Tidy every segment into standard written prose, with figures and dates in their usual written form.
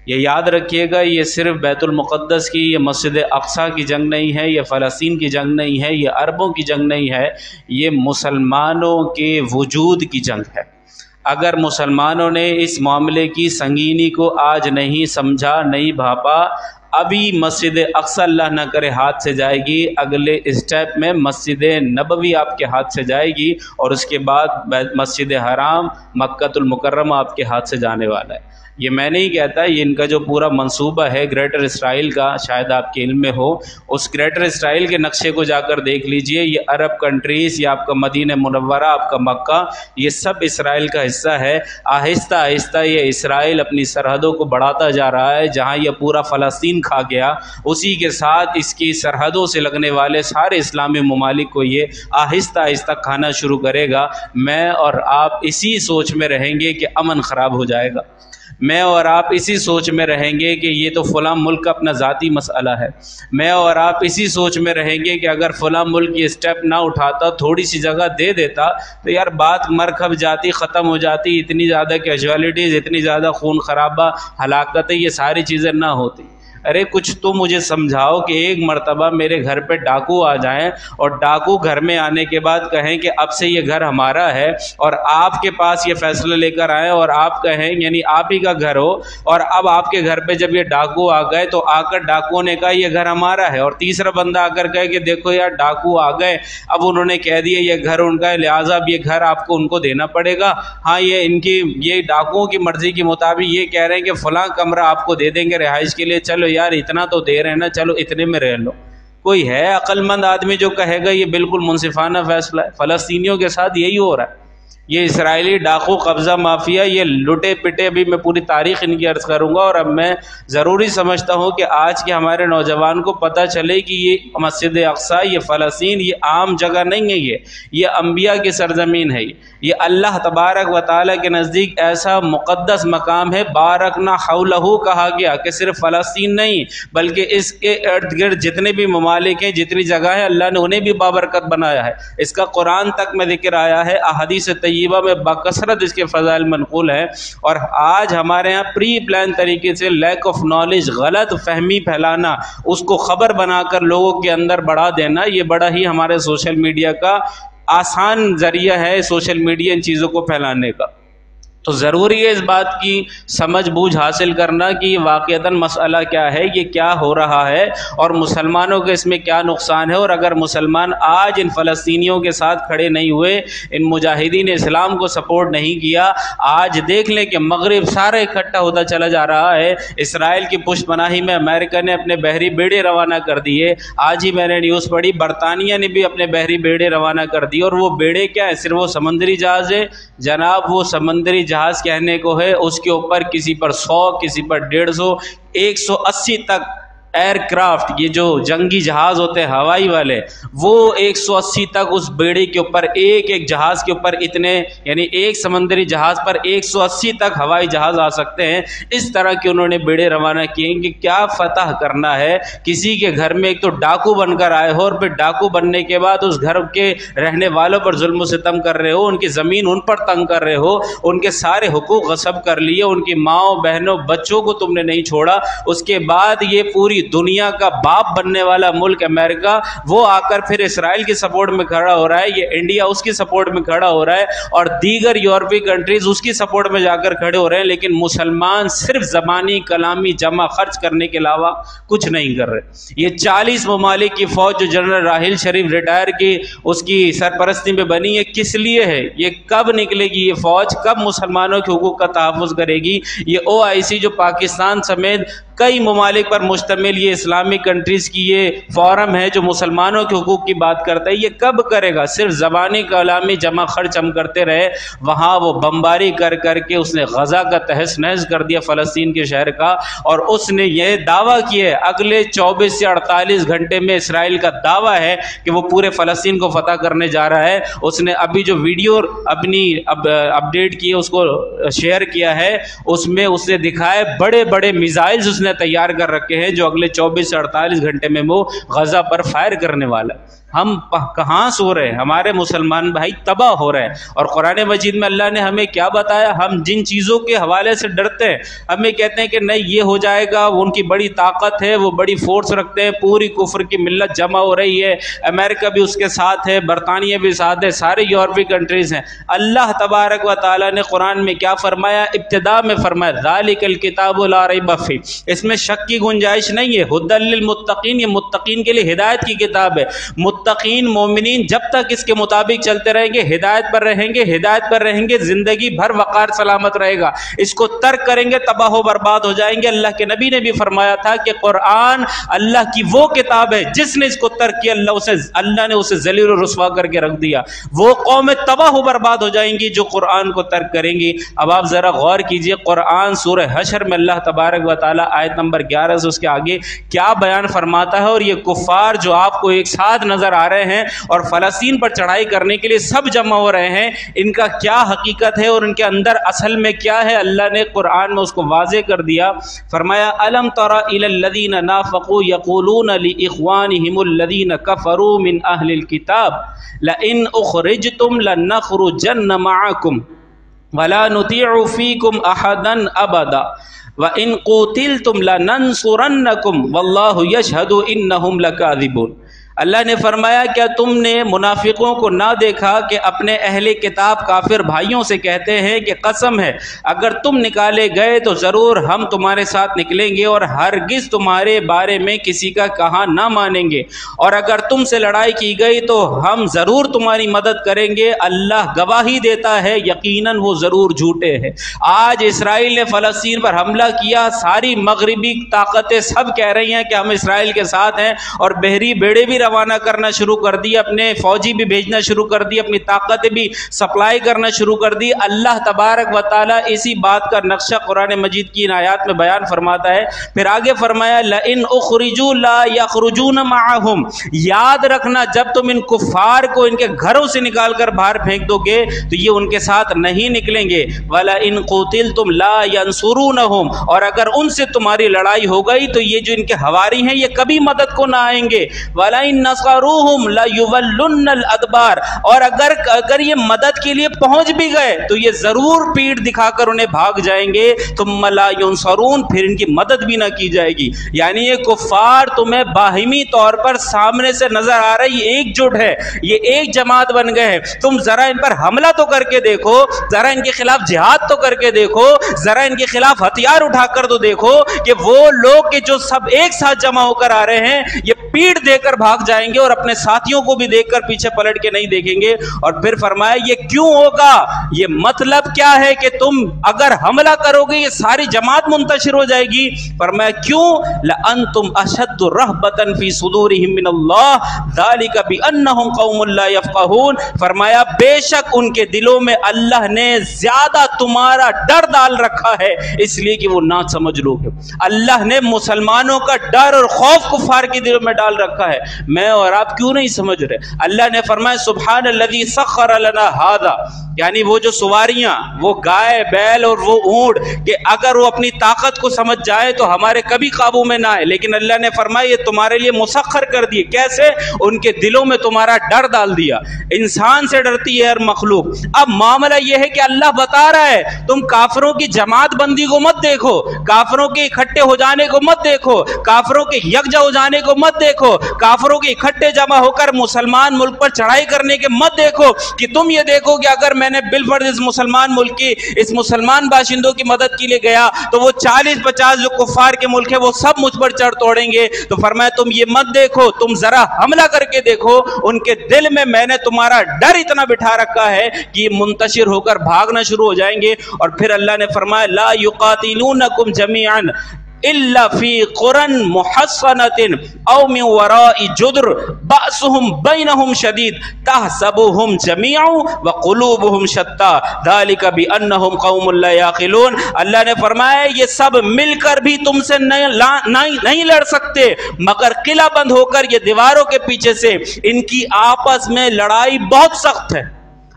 یہ یاد رکھیے گا، یہ صرف بیت المقدس کی، یہ مسجد اقصیٰ کی جنگ نہیں ہے، یہ فلسطین کی جنگ نہیں ہے، یہ عربوں کی جنگ نہیں ہے، یہ مسلمانوں کے وجود کی جنگ ہے۔ اگر مسلمانوں نے اس معاملے کی سنگینی کو آج نہیں سمجھا، نہیں بھاپا، ابھی مسجد اقصیٰ اللہ نہ کرے ہاتھ سے جائے گی، اگلے اسٹیپ میں مسجد نبوی آپ کے ہاتھ سے جائے گی، اور اس کے بعد مسجد حرام مکۃ المکرمہ آپ کے ہاتھ سے جانے والا ہے۔ یہ میں نہیں کہتا، یہ ان کا جو پورا منصوبہ ہے گریٹر اسرائیل کا، شاید آپ کے علم میں ہو، اس گریٹر اسرائیل کے نقشے کو جا کر دیکھ لیجئے، یہ عرب کنٹریز، یہ آپ کا مدینہ منورہ، آپ کا مکہ، یہ سب اسرائیل کا حصہ ہے۔ آہستہ آہستہ یہ اسرائیل اپنی سرحدوں کو بڑھاتا جا رہا ہے، جہاں یہ پورا فلسطین کھا گیا، اسی کے ساتھ اس کی سرحدوں سے لگنے والے سارے اسلامی ممالک کو یہ آہستہ آہستہ کھانا شروع کرے گا۔ میں اور آپ اسی سوچ میں رہیں گے کہ امن خراب ہو جائے گا، میں اور آپ اسی سوچ میں رہیں گے کہ یہ تو فلاں ملک کا اپنا ذاتی مسئلہ ہے، میں اور آپ اسی سوچ میں رہیں گے کہ اگر فلاں ملک یہ اسٹیپ نہ اٹھاتا، تھوڑی سی جگہ دے دیتا، تو یار بات مرکب جاتی، ختم ہو جاتی، اتنی زیادہ کیجوالٹیز، اتنی زیادہ خون خرابہ، ہلاکتیں، یہ ساری چیزیں نہ ہوتی۔ ارے کچھ تو مجھے سمجھاؤ کہ ایک مرتبہ میرے گھر پہ ڈاکو آ جائیں، اور ڈاکو گھر میں آنے کے بعد کہیں کہ اب سے یہ گھر ہمارا ہے، اور آپ کے پاس یہ فیصلہ لے کر آئیں اور آپ کہیں، یعنی آپ ہی کا گھر ہو، اور اب آپ کے گھر پہ جب یہ ڈاکو آ گئے تو آ کر ڈاکو نے کہا یہ گھر ہمارا ہے، اور تیسرا بندہ آ کر کہے کہ دیکھو یار ڈاکو آ گئے، اب انہوں نے کہہ دیا یہ گھر ان کا ہے، لہٰذا اب یہ گھر آپ کو ان کو دینا پڑے گا۔ ہاں یہ ان کی، یہ ڈاکوؤں کی مرضی کے مطابق یہ کہہ رہے ہیں کہ فلاں کمرہ آپ کو دے دیں گے رہائش کے لیے، چلو یار اتنا تو دے رہے ہیں نا، چلو اتنے میں رہ لو۔ کوئی ہے عقل مند آدمی جو کہے گا یہ بالکل منصفانہ فیصلہ ہے؟ فلسطینیوں کے ساتھ یہی ہو رہا ہے، یہ اسرائیلی ڈاکو قبضہ مافیا، یہ لٹے پٹے، ابھی میں پوری تاریخ ان کی عرض کروں گا، اور اب میں ضروری سمجھتا ہوں کہ آج کے ہمارے نوجوان کو پتہ چلے کہ یہ مسجد اقصیٰ، یہ فلسطین، یہ عام جگہ نہیں ہے، یہ انبیاء کی سرزمین ہے، یہ اللہ تبارک و تعالیٰ کے نزدیک ایسا مقدس مقام ہے۔ بارکنا حولہ کہا گیا کہ صرف فلسطین نہیں بلکہ اس کے ارد گرد جتنے بھی ممالک ہیں، جتنی جگہ ہے، اللہ نے انہیں بھی بابرکت بنایا ہے۔ اس کا قرآن تک میں ذکر آیا ہے، احادیث طیبہ میں بکثرت اس کے فضائل منقول ہیں، اور آج ہمارے ہاں پری پلان طریقے سے لیک آف نالج، غلط فہمی پھیلانا، اس کو خبر بنا کر لوگوں کے اندر بڑھا دینا، یہ بڑا ہی ہمارے سوشل میڈیا کا آسان ذریعہ ہے، سوشل میڈیا ان چیزوں کو پھیلانے کا۔ تو ضروری ہے اس بات کی سمجھ بوجھ حاصل کرنا کہ یہ واقعتاً مسئلہ کیا ہے، یہ کیا ہو رہا ہے، اور مسلمانوں کے اس میں کیا نقصان ہے۔ اور اگر مسلمان آج ان فلسطینیوں کے ساتھ کھڑے نہیں ہوئے، ان مجاہدین اسلام کو سپورٹ نہیں کیا، آج دیکھ لیں کہ مغرب سارا اکٹھا ہوتا چلا جا رہا ہے۔ اسرائیل کی پشت پناہی میں امریکہ نے اپنے بحری بیڑے روانہ کر دیے، آج ہی میں نے نیوز پڑھی برطانیہ نے بھی اپنے بحری بیڑے روانہ کر دیے، اور وہ بیڑے کیا ہے؟ صرف وہ سمندری جہاز ہے جناب، وہ سمندری جہاز کہنے کو ہے، اس کے اوپر کسی پر 100، کسی پر 150، 180 تک ایئر کرافٹ، یہ جو جنگی جہاز ہوتے ہیں ہوائی والے، وہ 180 تک اس بیڑے کے اوپر، ایک ایک جہاز کے اوپر اتنے، یعنی ایک سمندری جہاز پر 180 تک ہوائی جہاز آ سکتے ہیں۔ اس طرح کے انہوں نے بیڑے روانہ کیے کہ کیا فتح کرنا ہے کسی کے گھر میں، ایک تو ڈاکو بن کر آئے ہو، اور پھر ڈاکو بننے کے بعد اس گھر کے رہنے والوں پر ظلم و ستم کر رہے ہو، ان کی زمین ان پر تنگ کر رہے ہو، ان کے سارے حقوق غصب کر لیے، ان کی ماؤں بہنوں بچوں کو تم نے نہیں چھوڑا۔ اس کے بعد یہ پوری دنیا کا باپ بننے والا ملک امریکہ، وہ آ کر پھر اسرائیل کی سپورٹ میں کھڑا ہو رہا ہے، یہ انڈیا اس کی سپورٹ میں کھڑا ہو رہا ہے، اور دیگر یورپی کنٹریز اس کی سپورٹ میں جا کر کھڑے ہو رہے ہیں، لیکن مسلمان صرف زبانی کلامی جمع خرچ کرنے کے علاوہ کچھ نہیں کر رہے۔ یہ 40 ممالک کی فوج جو جنرل راحیل شریف ریٹائر کی، اس کی سرپرستی میں بنی ہے، کس لیے ہے؟ یہ کب نکلے گی یہ فوج؟ کب مسلمانوں کے حقوق کا تحفظ کرے گی؟ یہ OIC جو پاکستان سمیت کئی ممالک پر مشتمل یہ اسلامک کنٹریز کی یہ فورم ہے جو مسلمانوں کے حقوق کی بات کرتا ہے، یہ کب کرے گا؟ صرف زبانی کلامی جمع خرچ ہم کرتے رہے، وہاں وہ بمباری کر کر کے اس نے غزہ کا تہس نہس کر دیا فلسطین کے شہر کا، اور اس نے یہ دعویٰ کیا ہے اگلے 24 سے 48 گھنٹے میں اسرائیل کا دعویٰ ہے کہ وہ پورے فلسطین کو فتح کرنے جا رہا ہے۔ اس نے ابھی جو ویڈیو اپنی اپڈیٹ کی ہے اس کو شیئر کیا ہے، اس میں اس نے دکھائے بڑے بڑے میزائلز اس نے تیار کر رکھے ہیں جو اگلے 24 سے 48 گھنٹے میں وہ غزہ پر فائر کرنے والا ہے۔ ہم کہاں سو رہے ہیں؟ ہمارے مسلمان بھائی تباہ ہو رہے ہیں۔ اور قرآن مجید میں اللہ نے ہمیں کیا بتایا؟ ہم جن چیزوں کے حوالے سے ڈرتے ہیں، ہمیں کہتے ہیں کہ نہیں یہ ہو جائے گا، وہ ان کی بڑی طاقت ہے، وہ بڑی فورس رکھتے ہیں، پوری کفر کی ملت جمع ہو رہی ہے، امریکہ بھی اس کے ساتھ ہے، برطانیہ بھی ساتھ ہے، سارے یورپی کنٹریز ہیں۔ اللہ تبارک و تعالیٰ نے قرآن میں کیا فرمایا؟ ابتدا میں فرمایا ذالک الکتاب لا ریب فیہ، اس میں شک کی گنجائش نہیں ہے، ھدی للمتقین، یہ متقین کے لیے ہدایت کی کتاب ہے۔ متقین مومنین جب تک اس کے مطابق چلتے رہیں گے، ہدایت پر رہیں گے، ہدایت پر رہیں گے، زندگی بھر وقار سلامت رہے گا۔ اس کو ترک کریں گے تباہ و برباد ہو جائیں گے۔ اللہ کے نبی نے بھی فرمایا تھا کہ قرآن اللہ کی وہ کتاب ہے جس نے اس کو ترک کیا اللہ نے اسے ذلیل و رسوا کر کے رکھ دیا۔ وہ قوم تباہ و برباد ہو جائیں گی جو قرآن کو ترک کریں گی۔ اب آپ ذرا غور کیجئے، قرآن سورہ حشر میں اللہ تبارک و تعالی آیت نمبر 11 سے اس کے آگے کیا بیان فرماتا ہے، اور یہ کفار جو آپ کو ایک ساتھ نظر آ رہے ہیں اور فلسطین پر چڑھائی کرنے کے لیے سب جمع ہو رہے ہیں، ان کا کیا حقیقت ہے اور ان کے اندر اصل میں کیا ہے، اللہ نے قرآن میں اس کو واضح کر دیا۔ فرمایا الم تر الی الذین نافقوا یقولون لاخوانهم الذین کفروا من اہل الکتاب لئن اخرجتم لنخرجن معکم ولا نطیع فیکم احدا ابدا وَإِن قُوتِلْتُمْ لَنَنْصُرَنَّكُمْ وَاللَّهُ يَشْهَدُ إِنَّهُمْ لَكَاذِبُونَ۔ اللہ نے فرمایا کیا تم نے منافقوں کو نہ دیکھا کہ اپنے اہل کتاب کافر بھائیوں سے کہتے ہیں کہ قسم ہے اگر تم نکالے گئے تو ضرور ہم تمہارے ساتھ نکلیں گے اور ہرگز تمہارے بارے میں کسی کا کہا نہ مانیں گے، اور اگر تم سے لڑائی کی گئی تو ہم ضرور تمہاری مدد کریں گے، اللہ گواہی دیتا ہے یقیناً وہ ضرور جھوٹے ہیں۔ آج اسرائیل نے فلسطین پر حملہ کیا، ساری مغربی طاقتیں سب کہہ رہی ہیں کہ ہم اسرائیل کے ساتھ ہیں، اور بحری بیڑے بھی روانہ کرنا شروع کر دی، اپنے فوجی بھی بھیجنا شروع کر دی، اپنی طاقتیں بھی سپلائی کرنا شروع کر دی۔ اللہ تبارک و تعالیٰ اسی بات کا نقشہ قرآن مجید کی ان آیات میں بیان فرماتا ہے۔ پھر آگے فرمایا لئن اخرجوا لا یخرجون معهم، یاد رکھنا جب تم ان کفار کو ان کے گھروں سے نکال کر باہر پھینک دو گے تو یہ ان کے ساتھ نہیں نکلیں گے۔ ولئن قتلتم لا ینصرونہم، اور اگر ان سے تمہاری لڑائی ہو گئی تو یہ جو ان کے حواری ہیں یہ کبھی مدد کو نہ آئیں گے۔ ولئن نصروہم لیولن الادبار، اور اگر یہ مدد کے لیے پہنچ بھی گئے تو یہ ضرور پیٹھ دکھا کر انہیں بھاگ جائیں گے، ثم لا ینصرون، پھر ان کی مدد بھی نہ کی جائے گی۔ یعنی یہ کفار تمہیں باہمی طور پر سامنے سے نظر آ رہی ایک جٹ ہے، یہ ایک جماعت بن گئے ہیں، تم ذرا ان پر حملہ تو کر کے دیکھو، ذرا ان کے خلاف جہاد تو کر کے دیکھو، ذرا ان کے خلاف ہتھیار اٹھا کر تو دیکھو کہ وہ لوگ کہ جو سب ایک ساتھ جمع ہو کر آ رہے ہیں یہ پیٹھ دے کر بھاگ جائیں گے اور اپنے ساتھیوں کو بھی دیکھ کر پیچھے پلٹ کے نہیں دیکھیں گے۔ اور پھر فرمایا یہ کیوں ہوگا، یہ مطلب کیا ہے کہ تم اگر حملہ کرو گے یہ ساری جماعت منتشر ہو جائے گی۔ فرمایا کیوں، لأنتم اشد رہبۃ فی صدورہم من اللہ ذالک بانہم قوم لا یفقہون۔ فرمایا بے شک ان کے دلوں میں اللہ نے زیادہ تمہارا ڈر ڈال رکھا ہے اس لیے کہ وہ نہ سمجھ لوگ ہیں۔ اللہ نے مسلمانوں کا ڈر اور خوف کفار کے دلوں میں ڈال رکھا ہے، میں اور آپ کیوں نہیں سمجھ رہے؟ اللہ نے فرمایا سبحان الذی سخر لنا ھذا، یعنی وہ جو سواریاں، وہ گائے بیل اور وہ اونٹ، کہ اگر وہ اپنی طاقت کو سمجھ جائے تو ہمارے کبھی قابو میں نہ آئے، لیکن اللہ نے فرمایا یہ تمہارے لیے مسخر کر دیے۔ کیسے؟ ان کے دلوں میں تمہارا ڈر ڈال دیا۔ انسان سے ڈرتی ہے ہر مخلوق۔ اب معاملہ یہ ہے کہ اللہ بتا رہا ہے تم کافروں کی جماعت بندی کو مت دیکھو، کافروں کے اکٹھے ہو جانے کو مت دیکھو، کافروں کے یکجا ہو جانے کو مت دیکھو، کافروں کے اکٹھے جمع ہو کر مسلمان ملک پر چڑھائی کرنے کے مت دیکھو، کہ تم یہ دیکھو کہ اگر میں نے بالفرض اس مسلمان ملک کی، اس مسلمان باشندوں کی مدد کے لیے گیا تو وہ 40-50 جو کفار کے ملک ہے وہ سب مجھ پر چڑھ توڑیں گے۔ تو فرمایا تم یہ مت دیکھو، تم ذرا حملہ کر کے دیکھو، ان کے دل میں نے تمہارا ڈر اتنا بٹھا رکھا ہے کہ یہ منتشر ہو کر بھاگنا شروع ہو جائیں گے۔ اور پھر اللہ نے فرمایا لا یقاتلونکم جمیعا الا فی قرى محصنة او من وراء جدر بأسهم بینہم شدید تحسبهم جمیعا وقلوبهم شتى ذلك بانہم قوم لا یعقلون۔ اللہ نے فرمایا یہ سب مل کر بھی تم سے نہیں لڑ سکتے مگر قلعہ بند ہو کر، یہ دیواروں کے پیچھے سے، ان کی آپس میں لڑائی بہت سخت ہے۔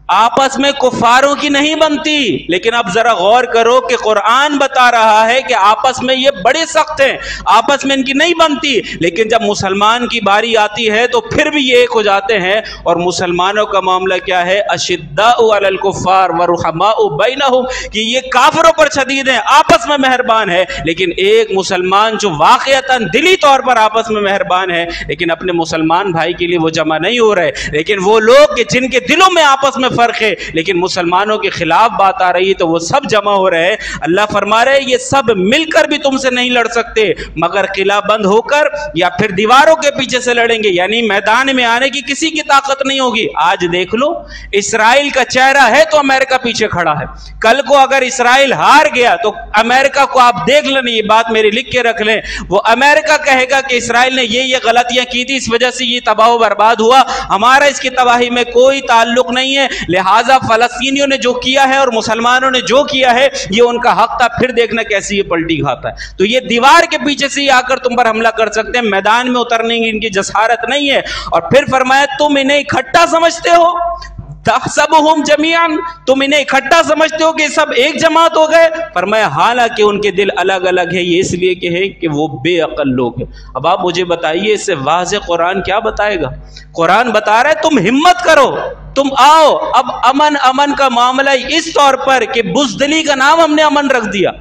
आपस में कुफारों की नहीं बनती। लेकिन अब जरा गौर करो कि कुरान बता रहा है कि आपस में ये बड़े सख्त हैं, आपस में इनकी नहीं बनती। लेकिन जब मुसलमान की बारी आती है तो फिर भी ये एक हो जाते हैं। और मुसलमानों का मामला क्या है, अशिद्दाउ अलल कुफ्फार व रुहमाउ बैनहुम, कि ये काफिरों पर शदीद हैं, आपस में मेहरबान है। लेकिन एक मुसलमान जो वाकईतन दिली तौर पर आपस में मेहरबान है, लेकिन अपने मुसलमान भाई के लिए वो जमा नहीं हो रहे। लेकिन वो लोग कि जिनके दिलों में आपस में फर्क है, लेकिन मुसलमानों के खिलाफ बात आ रही है, तो वो सब जमा हो रहे हैं। अल्लाह फरमा रहे ये सब मिलकर भी तुमसे नहीं लड़ सकते, मगर किला बंद होकर या फिर दीवारों के पीछे से लड़ेंगे, यानी मैदान में आने की किसी की ताकत नहीं होगी। आज देख लो, इस्राइल का चेहरा है तो अमेरिका पीछे खड़ा है। कल को अगर इस्राइल हार गया तो अमेरिका को आप देख लें, ये बात मेरी लिख के रख लें, वो अमेरिका कहेगा कि इस्राइल ने ये गलतियां की थी, इस वजह से ये तबाह बर्बाद हुआ, हमारा इसकी तबाही में कोई ताल्लुक नहीं है। लिहाजा फलस्तीनियों ने जो किया है और मुसलमानों ने जो किया है ये उनका हक था, फिर देखना कैसे ये पलटी खाता है। तो ये दीवार के पीछे से आकर तुम पर हमला कर सकते हैं, मैदान में उतरने की इनकी जसारत नहीं है। और फिर फरमाया तुम इन्हें इकट्ठा समझते हो, तहसबुहुम जमीअन, तुम इन्हें इकट्ठा समझते हो कि सब एक जमात हो गए। फरमाया हालांकि उनके दिल अलग अलग है, ये इसलिए कि है कि वो बेअक्ल लोग हैं। अब आप मुझे बताइए इससे वाज़ेह कुरान क्या बताएगा? कुरान बता रहा है तुम हिम्मत करो, तुम आओ। अब अमन अमन का मामला इस तौर पर कि बुज़दिली का नाम हमने अमन रख दिया।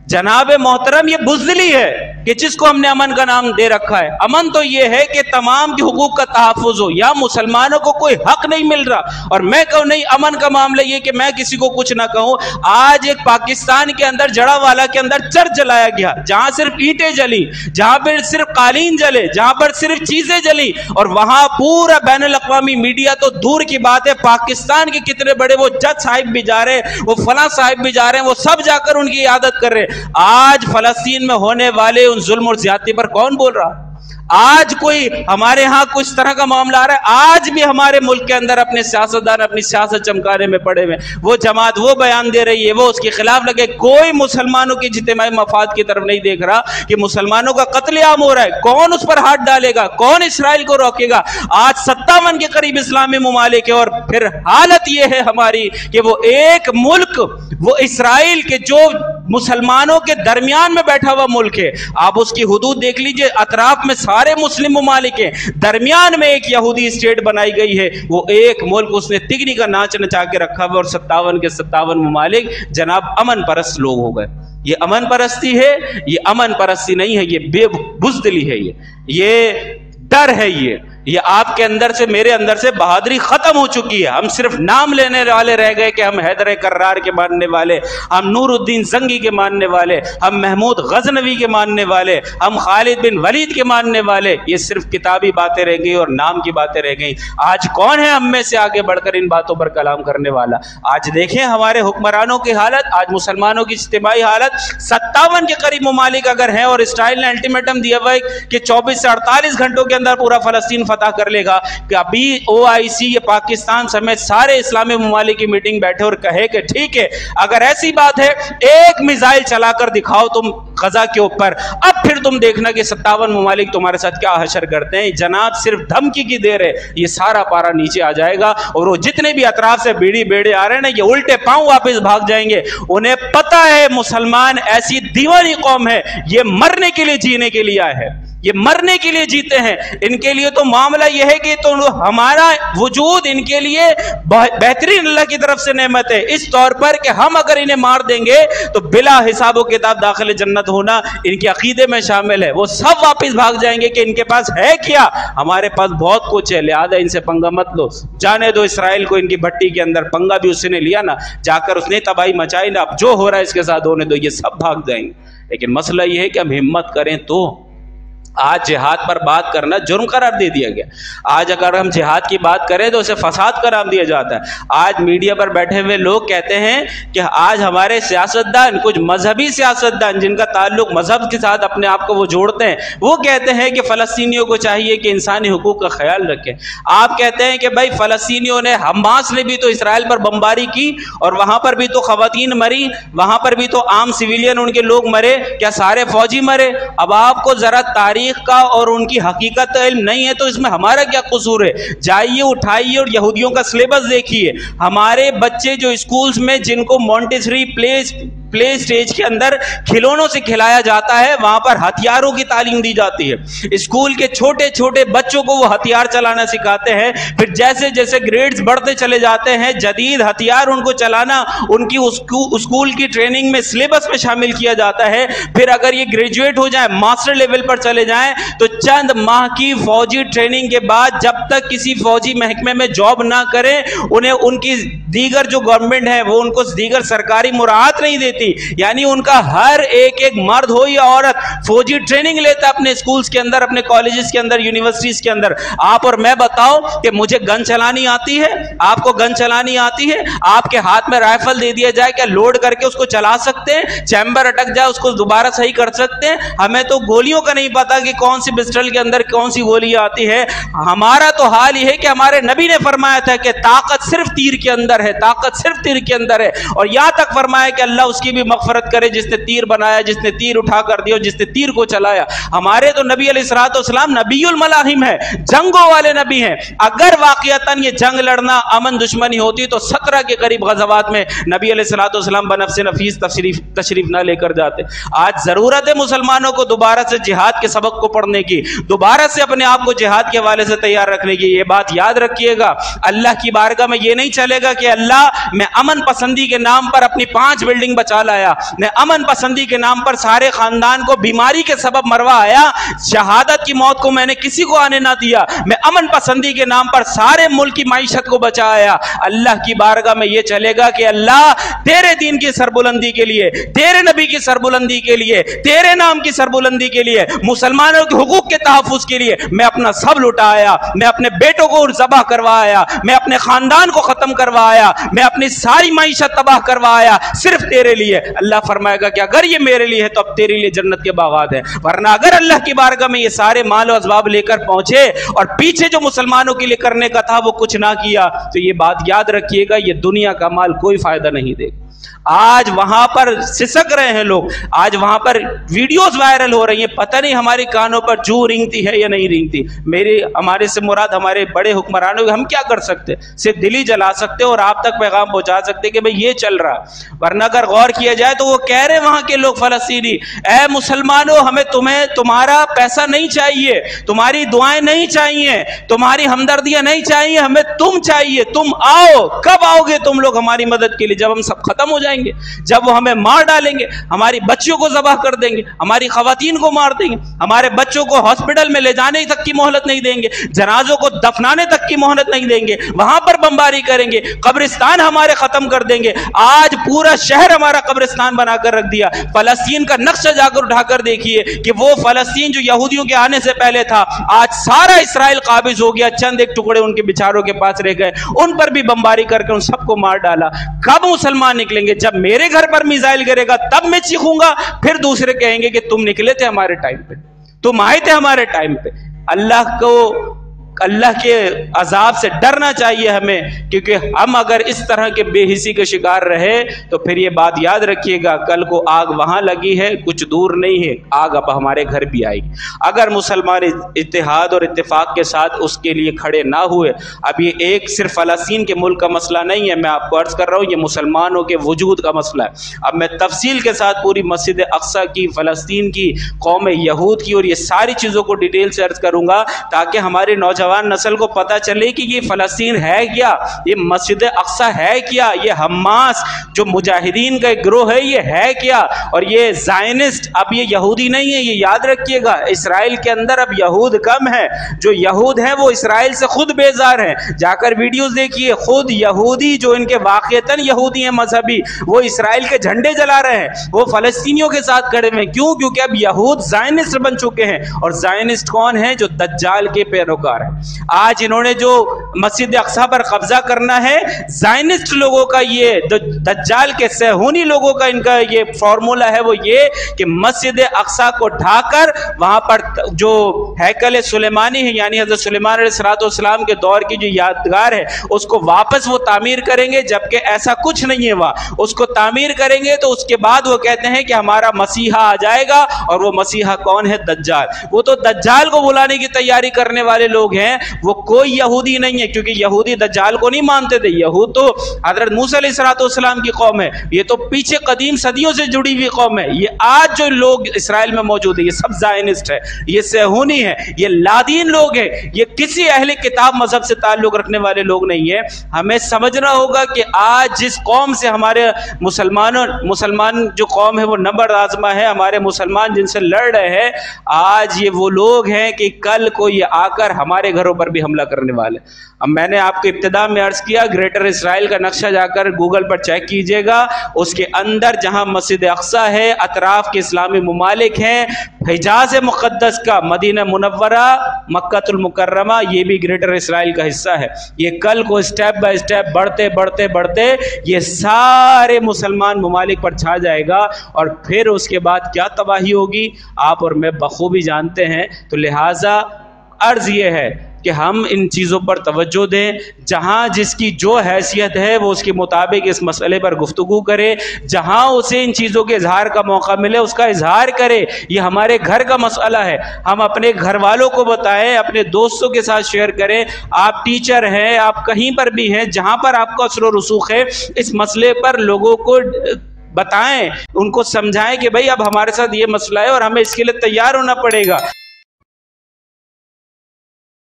जनाब मोहतरम, ये बुज़दिली है कि जिसको हमने अमन का नाम दे रखा है। अमन तो ये है कि तमाम के हुकूक का तहफ़्फ़ुज़ हो, या मुसलमानों को कोई हक नहीं मिल रहा और मैं कहूँ नहीं, अमन का मामला ये कि मैं किसी को कुछ ना कहूँ। आज एक पाकिस्तान के अंदर जड़ावाला के अंदर चर्च जलाया गया, जहाँ सिर्फ ईंटें जली, जहाँ पर सिर्फ कालीन जले, जहाँ पर सिर्फ चीजें जली, और वहाँ पूरा बैनुल अक़वामी मीडिया तो दूर की बात है, पाकिस्तान के कितने बड़े वो जज साहिब भी जा रहे हैं, वो फला साहिब भी जा रहे हैं, वो सब जाकर उनकी इयादत कर रहे हैं। आज फलस्तीन में होने वाले उन जुल्म और ज्यादती पर कौन बोल रहा? आज कोई हमारे यहाँ कुछ तरह का मामला आ रहा है? आज भी हमारे मुल्क के अंदर अपने सियासतदान अपनी सियासत चमकाने में पड़े हुए, वो जमात वो बयान दे रही है, वो उसके खिलाफ लगे। कोई मुसलमानों के इज्तिमाई मफाद की तरफ नहीं देख रहा कि मुसलमानों का कत्लेआम हो रहा है, कौन उस पर हाथ डालेगा, कौन इसराइल को रोकेगा? आज 57 के करीब इस्लामी मुमालिक है, और फिर हालत ये है हमारी कि वो एक मुल्क, वो इसराइल के जो मुसलमानों के दरमियान में बैठा हुआ मुल्क है, आप उसकी हुदूद देख लीजिए, अतराफ में सारे मुस्लिम मुमालिक हैं, दरमियान में एक यहूदी स्टेट बनाई गई है, वो एक मुल्क उसने तिगनी का नाच नचा के रखा हुआ, और 57 के 57 मुमालिक जनाब अमन परस्त लोग हो गए। ये अमन परस्ती है? ये अमन परस्ती नहीं है, ये बेबुज़दिली है, ये डर है, ये आपके अंदर से मेरे अंदर से बहादुरी खत्म हो चुकी है। हम सिर्फ नाम लेने वाले रह गए कि हम हैदर कर्रार के मानने वाले, हम नूरुद्दीन जंगी के मानने वाले, हम महमूद गजनवी के मानने वाले, हम खालिद बिन वलीद के मानने वाले। ये सिर्फ किताबी बातें रह गई और नाम की बातें रह गई। आज कौन है हम में से आगे बढ़कर इन बातों पर कलाम करने वाला? आज देखें हमारे हुक्मरानों की हालत, आज मुसलमानों की इज्तिमाई हालत। 57 के करीब मुमालिक अगर हैं और इसराइल ने अल्टीमेटम दिया हुआ है कि 24 से 48 घंटों के अंदर पूरा फलस्तीन फतह कर लेगा, कि अभी OIC ये पाकिस्तान समेत सारे इस्लामी मुमालिक की मीटिंग बैठे और कहे कि ठीक है, अगर ऐसी बात है एक मिसाइल चलाकर दिखाओ तुम गजा के ऊपर, अब फिर तुम देखना कि 57 मुमालिक तुम्हारे साथ क्या हशर करते हैं। जनाब सिर्फ धमकी की देर है, ये सारा पारा नीचे आ जाएगा, और वो जितने भी अतराफ से बीड़ी बेड़े आ रहे हैं ना, ये उल्टे पांव वापस भाग जाएंगे। उन्हें पता है मुसलमान ऐसी दीवानी कौम है, ये मरने के लिए जीने के लिए आए हैं, ये मरने के लिए जीते हैं। इनके लिए तो मामला यह है कि तो हमारा वजूद इनके लिए बेहतरीन अल्लाह की तरफ से नेमत है, इस तौर पर कि हम अगर इन्हें मार देंगे तो बिला हिसाब व किताब दाखिल जन्नत होना इनके अकीदे में शामिल है। वो सब वापस भाग जाएंगे कि इनके पास है क्या, हमारे पास बहुत कुछ है, लिहाजा इनसे पंगा मत लो, जाने दो इसराइल को इनकी भट्टी के अंदर। पंगा भी उसने लिया ना, जाकर उसने तबाही मचाई ना, अब जो हो रहा है इसके साथ होने दो, ये सब भाग जाएंगे। लेकिन मसला ये है कि हम हिम्मत करें तो। आज जिहाद पर बात करना जुर्म करार दे दिया गया। आज अगर हम जिहाद की बात करें तो उसे फसाद करार दिया जाता है। आज मीडिया पर बैठे हुए लोग कहते हैं कि आज हमारे सियासतदान, कुछ मजहबी सियासतदान जिनका ताल्लुक मजहब के साथ अपने आप को वो जोड़ते हैं, वो कहते हैं कि फ़लस्तीनियों को चाहिए कि इंसानी हुकूक का ख्याल रखें। आप कहते हैं कि भाई फ़लस्तीनियों ने, हमास ने भी तो इसराइल पर बमबारी की और वहाँ पर भी तो ख़वातीन मरी, वहाँ पर भी तो आम सिविलियन उनके लोग मरे, क्या सारे फौजी मरे? अब आपको ज़रा तारीख तारीख का और उनकी हकीकत इल्म नहीं है तो इसमें हमारा क्या कसूर है? जाइए, उठाइए और यहूदियों का सिलेबस देखिए। हमारे बच्चे जो स्कूल्स में जिनको मॉन्टेसरी प्ले स्टेज के अंदर खिलौनों से खिलाया जाता है, वहां पर हथियारों की तालीम दी जाती है। स्कूल के छोटे छोटे बच्चों को वो हथियार चलाना सिखाते हैं। फिर जैसे जैसे ग्रेड्स बढ़ते चले जाते हैं, जदीद हथियार उनको चलाना उनकी स्कूल की ट्रेनिंग में, सिलेबस में शामिल किया जाता है। फिर अगर ये ग्रेजुएट हो जाए, मास्टर लेवल पर चले जाएं, तो चंद माह की फौजी ट्रेनिंग के बाद जब तक किसी फौजी महकमे में जॉब ना करें, उन्हें उनकी दीगर जो गवर्नमेंट है वो उनको दीगर सरकारी मुराहत नहीं देती। यानी उनका हर एक मर्द हो या औरत फौजी ट्रेनिंग लेता है अपने स्कूल्स के अंदर, अपने कॉलेजेस के अंदर, यूनिवर्सिटीज के अंदर। आप और मैं बताओ कि मुझे गन चलानी आती है, आपको गन चलानी आती है? आपके हाथ में राइफल दे दिया जाए, क्या लोड करके उसको चला सकते हैं? चैम्बर अटक जाए उसको दोबारा सही कर सकते हैं? हमें तो गोलियों का नहीं पता कि कौन सी पिस्टल के अंदर कौन सी गोली आती है। हमारा तो हाल ही है कि हमारे नबी ने फरमाया था कि ताकत सिर्फ तीर के अंदर है, ताकत सिर्फ तीर के अंदर है। और यहां तक फरमाया कि अल्लाह उसकी भी मगफरत करे जिसने तीर बनाया, जिसने तीर उठा कर दिया, जिसने तीर को चलाया। हमारे तो नबी अलैहिस्सलाम नबीउल मलाहिम है, जंगों वाले नबी हैं। अगर वाकईतन ये जंग लड़ना अमन दुश्मनी होती तो 17 के करीब गज़वात में नबी अलैहिस्सलाम बनफ्स नफीस तशरीफ ना लेकर जाते। आज जरूरत है मुसलमानों को दोबारा से जिहाद के सबक को पढ़ने की, दोबारा से अपने आप को जिहाद के हवाले से तैयार रखने की। ये बात याद रखिएगा, अल्लाह की बारगाह में ये नहीं चलेगा कि अल्लाह मैं अमन पसंदी के नाम पर अपनी 5 बिल्डिंग बचा लाया, मैं अमन पसंदी के नाम पर सारे खानदान को बीमारी के सबब मरवा आया, शहादत की मौत को मैंने किसी को आने ना दिया, मैं अमन पसंदी के नाम पर सारे मुल्क की माईशत को बचाया। अल्लाह की बारगाह में यह चलेगा कि अल्लाह तेरे दीन की सरबुलंदी के लिए, तेरे नबी की सरबुलंदी के लिए, तेरे नाम की सरबुलंदी के लिए, मुसलमानों के हुकूक के तहफ्फुज के लिए मैं अपना सब लुटाया, मैं अपने बेटों को ज़बह करवाया, मैं अपने खानदान को खत्म करवाया, मैं अपनी सारी माईशत तबाह करवाया, सिर्फ तेरे लिए। अल्लाह फरमाएगा कि अगर ये मेरे लिए है तो अब तेरे लिए जन्नत के बागात हैं। वरना अगर अल्लाह की बारगाह में ये सारे माल और असबाब लेकर पहुंचे और पीछे जो मुसलमानों के लिए करने का था वो कुछ ना किया, तो ये बात याद रखिएगा, ये दुनिया का माल कोई फायदा नहीं देगा। आज वहां पर सिसक रहे हैं लोग, आज वहां पर वीडियोस वायरल हो रही हैं, पता नहीं हमारे कानों पर जू रिंगती है या नहीं रिंगती। हमारे से मुराद हमारे बड़े हुक्मरानों, हम क्या कर सकते? सिर्फ दिल ही जला सकते और आप तक पैगाम पहुंचा सकते कि भाई ये चल रहा। वरना अगर गौर किया जाए तो वो कह रहे वहां के लोग फलस्तीनी, ऐ मुसलमानों हमें तुम्हारा पैसा नहीं चाहिए, तुम्हारी दुआएं नहीं चाहिए, तुम्हारी हमदर्दियां नहीं चाहिए, हमें तुम चाहिए, तुम आओ। कब आओगे तुम लोग हमारी मदद के लिए? जब हम सब खत्म हो जाएंगे, जब वो हमें मार डालेंगे, हमारी बच्चियों को ज़बाह कर देंगे, हमारी खवातीन को मार देंगे, हमारे बच्चों को हॉस्पिटल में ले जाने तक की मोहलत नहीं देंगे, जनाजों को दफनाने तक की मोहलत नहीं देंगे, वहां पर बमबारी करेंगे, कब्रिस्तान हमारे खत्म कर देंगे। आज पूरा शहर हमारा कब्रिस्तान बनाकर रख दिया। फलस्तीन का नक्शा जाकर उठाकर देखिए कि वो फलस्तीन जो यहूदियों के आने से पहले था, आज सारा इसराइल काबिज हो गया, चंद एक टुकड़े उनके बिचारों के पास रह गए, उन पर भी बमबारी करके उन सबको मार डाला। कब मुसलमान निकलेंगे? जब मेरे घर पर मिसाइल गिरेगा तब मैं चीखूंगा, फिर दूसरे कहेंगे कि तुम निकले थे हमारे टाइम पे, तुम आए थे हमारे टाइम पे। अल्लाह के अजाब से डरना चाहिए हमें, क्योंकि हम अगर इस तरह के बेहिसी के शिकार रहे तो फिर ये बात याद रखिएगा, कल को आग वहां लगी है, कुछ दूर नहीं है, आग अब हमारे घर भी आएगी। अगर मुसलमान इत्तेहाद और इत्तेफाक के साथ उसके लिए खड़े ना हुए, अब ये एक सिर्फ फलस्तीन के मुल्क का मसला नहीं है, मैं आपको अर्ज कर रहा हूँ, ये मुसलमानों के वजूद का मसला है। अब मैं तफसील के साथ पूरी मस्जिद अक्सा की, फलस्तीन की, कौम यहूद की और ये सारी चीज़ों को डिटेल से अर्ज करूँगा ताकि हमारे नौजवान नस्ल को पता चले कि ये फलस्तीन है क्या, ये मस्जिद अक्सा है क्या, ये हमास जो मुजाहिदीन का एक गिरोह है ये है क्या, और ये ज़ायनिस्ट अब ये यहूदी नहीं है। ये याद रखिएगा, इसराइल के अंदर अब यहूद कम है, जो यहूद हैं वो इसराइल से खुद बेजार हैं। जाकर वीडियोस देखिए, खुद यहूदी जो इनके वाक़तन यहूदी हैं मजहबी, वो इसराइल के झंडे जला रहे हैं, वो फलस्तीनियों के साथ खड़े हैं। क्यों? क्योंकि अब यहूद ज़ायनिस्ट बन चुके हैं। और ज़ायनिस्ट कौन है? जो दज्जाल के पैरोकार हैं। आज इन्होंने जो मस्जिद अक्सा पर कब्जा करना है। ज़ायनिस्ट लोगों का ये दज्जाल के सहूनी लोगों का इनका ये फॉर्मूला है वो ये कि मस्जिद अक्सा को ढाकर वहां पर जो हैकल सुलेमानी है यानी हज़रत सुलेमान अलैहिस्सलाम के दौर की जो यादगार है उसको वापस वो तामीर करेंगे, जबकि ऐसा कुछ नहीं है। वह उसको तामीर करेंगे तो उसके बाद वो कहते हैं कि हमारा मसीहा आ जाएगा, और वो मसीहा कौन है? दज्जाल। वो तो दज्जाल को बुलाने की तैयारी करने वाले लोग हैं, वो कोई यहूदी नहीं है, क्योंकि यहूदी दज्जाल को नहीं मानते थे। यहूद तो हज़रत मूसा अलैहिस्सलाम की कौम है, ये तो पीछे कदीम सदियों से जुड़ी हुई कौम है। ये आज जो लोग इसराइल में मौजूद है ये सब ज़ायनिस्ट है, ये सहूनी है, ये लादीन लोग हैं, ये किसी अहले किताब मजहब से ताल्लुक रखने वाले लोग नहीं है। हमें समझना होगा कि आज जिस कौम से हमारे मुसलमान जो कौम है वो नंबर आजमा है, हमारे मुसलमान जिनसे लड़ रहे हैं, आज ये वो लोग हैं कि कल को ये आकर हमारे घरों पर भी हमला करने वाले। अब मैंने आपको इब्तिदा में अर्ज किया, ग्रेटर इसराइल का नक्शा जाकर गूगल पर चेक कीजिएगा, उसके अंदर जहां मस्जिद अक्सा है, अतराफ के इस्लामी ममालिक हैं, हिजाज मुक़द्दस का मदीना मुनव्वरा, मक्कातुल मुकर्रमा, ये भी ग्रेटर इसराइल का हिस्सा है। ये कल को स्टेप बाय स्टेप बढ़ते बढ़ते बढ़ते ये सारे मुसलमान ममालिक पर छा जाएगा, और फिर उसके बाद क्या तबाही होगी आप और मैं बखूबी जानते हैं। तो लिहाजा अर्ज ये है कि हम इन चीज़ों पर तवज्जो दें, जहाँ जिसकी जो हैसियत है वो उसके मुताबिक इस मसले पर गुफ्तगू करे, जहाँ उसे इन चीज़ों के इजहार का मौका मिले उसका इजहार करे। ये हमारे घर का मसला है, हम अपने घर वालों को बताएं, अपने दोस्तों के साथ शेयर करें। आप टीचर हैं, आप कहीं पर भी हैं, जहाँ पर आपका असर व रसूख है, इस मसले पर लोगों को बताएं, उनको समझाएं कि भाई अब हमारे साथ ये मसला है और हमें इसके लिए तैयार होना पड़ेगा।